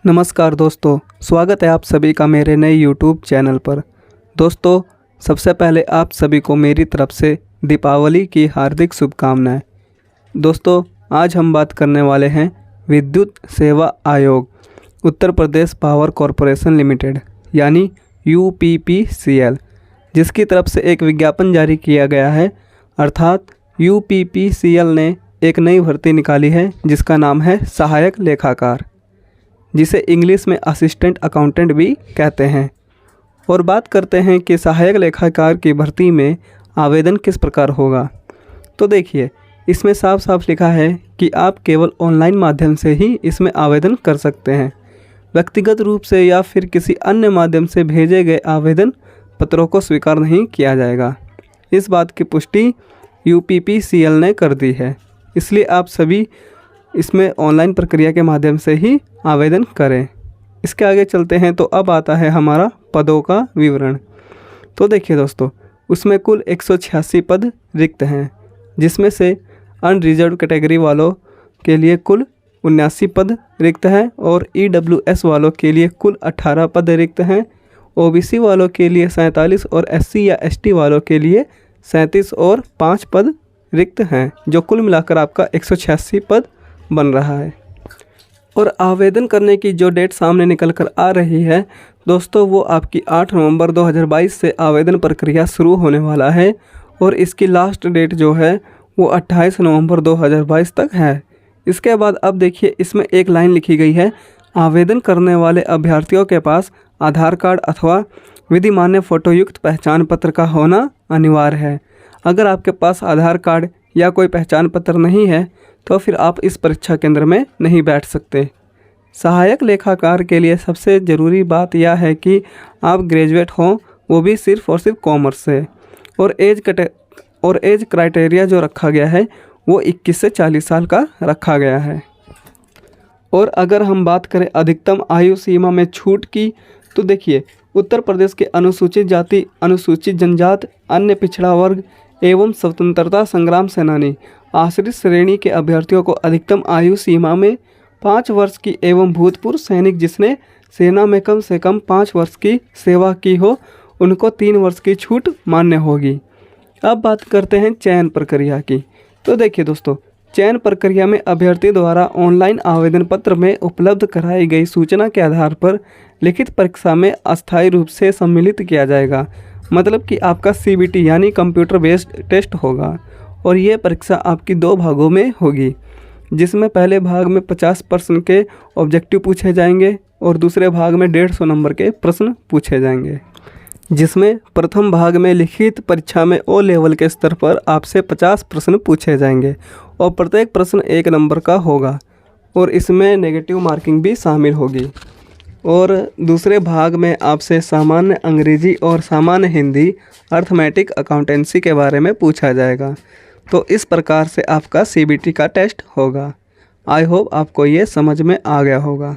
नमस्कार दोस्तों, स्वागत है आप सभी का मेरे नए YouTube चैनल पर। दोस्तों, सबसे पहले आप सभी को मेरी तरफ से दीपावली की हार्दिक शुभकामनाएं। दोस्तों, आज हम बात करने वाले हैं विद्युत सेवा आयोग Uttar Pradesh power corporation limited यानी UPPCL, जिसकी तरफ से एक विज्ञापन जारी किया गया है। अर्थात UPPCL ने एक नई भर्ती निकाली है जिसका नाम है सहायक लेखाकार, जिसे इंग्लिश में असिस्टेंट अकाउंटेंट भी कहते हैं। और बात करते हैं कि सहायक लेखाकार की भर्ती में आवेदन किस प्रकार होगा। तो देखिए, इसमें साफ साफ लिखा है कि आप केवल ऑनलाइन माध्यम से ही इसमें आवेदन कर सकते हैं। व्यक्तिगत रूप से या फिर किसी अन्य माध्यम से भेजे गए आवेदन पत्रों को स्वीकार नहीं किया जाएगा। इस बात की पुष्टि UPPCL ने कर दी है, इसलिए आप सभी इसमें ऑनलाइन प्रक्रिया के माध्यम से ही आवेदन करें। इसके आगे चलते हैं तो अब आता है हमारा पदों का विवरण। तो देखिए दोस्तों, उसमें कुल 186 पद रिक्त हैं, जिसमें से अनरिजर्व कैटेगरी वालों के लिए कुल 79 पद रिक्त हैं और EWS वालों के लिए कुल 18 पद रिक्त हैं। OBC वालों के लिए 47 और SC या ST वालों के लिए 37 और 5 पद रिक्त हैं, जो कुल मिलाकर आपका 186 पद बन रहा है। और आवेदन करने की जो डेट सामने निकल कर आ रही है दोस्तों, वो आपकी 8 नवंबर 2022 से आवेदन प्रक्रिया शुरू होने वाला है और इसकी लास्ट डेट जो है वो 28 नवंबर 2022 तक है। इसके बाद अब देखिए, इसमें एक लाइन लिखी गई है, आवेदन करने वाले अभ्यर्थियों के पास आधार कार्ड अथवा विधिमान्य फ़ोटोयुक्त पहचान पत्र का होना अनिवार्य है। अगर आपके पास आधार कार्ड या कोई पहचान पत्र नहीं है तो फिर आप इस परीक्षा केंद्र में नहीं बैठ सकते। सहायक लेखाकार के लिए सबसे ज़रूरी बात यह है कि आप ग्रेजुएट हों, वो भी सिर्फ और सिर्फ कॉमर्स से। और एज क्राइटेरिया जो रखा गया है वो 21 से 40 साल का रखा गया है। और अगर हम बात करें अधिकतम आयु सीमा में छूट की, तो देखिए, उत्तर प्रदेश के अनुसूचित जाति, अनुसूचित जनजाति, अन्य पिछड़ा वर्ग एवं स्वतंत्रता संग्राम सेनानी आश्रित श्रेणी के अभ्यर्थियों को अधिकतम आयु सीमा में 5 वर्ष की एवं भूतपूर्व सैनिक जिसने सेना में कम से कम 5 वर्ष की सेवा की हो, उनको 3 वर्ष की छूट मान्य होगी। अब बात करते हैं चयन प्रक्रिया की। तो देखिए दोस्तों, चयन प्रक्रिया में अभ्यर्थी द्वारा ऑनलाइन आवेदन पत्र में उपलब्ध कराई गई सूचना के आधार पर लिखित परीक्षा में अस्थायी रूप से सम्मिलित किया जाएगा। मतलब कि आपका CBT यानी कंप्यूटर बेस्ड टेस्ट होगा और ये परीक्षा आपकी 2 भागों में होगी, जिसमें पहले भाग में 50% के ऑब्जेक्टिव पूछे जाएंगे और दूसरे भाग में 150 नंबर के प्रश्न पूछे जाएंगे। जिसमें प्रथम भाग में लिखित परीक्षा में O लेवल के स्तर पर आपसे 50 प्रश्न पूछे जाएंगे और प्रत्येक प्रश्न 1 नंबर का होगा और इसमें नेगेटिव मार्किंग भी शामिल होगी। और दूसरे भाग में आपसे सामान्य अंग्रेजी और सामान्य हिंदी, अर्थमेटिक, अकाउंटेंसी के बारे में पूछा जाएगा। तो इस प्रकार से आपका CBT का टेस्ट होगा। आई होप आपको ये समझ में आ गया होगा।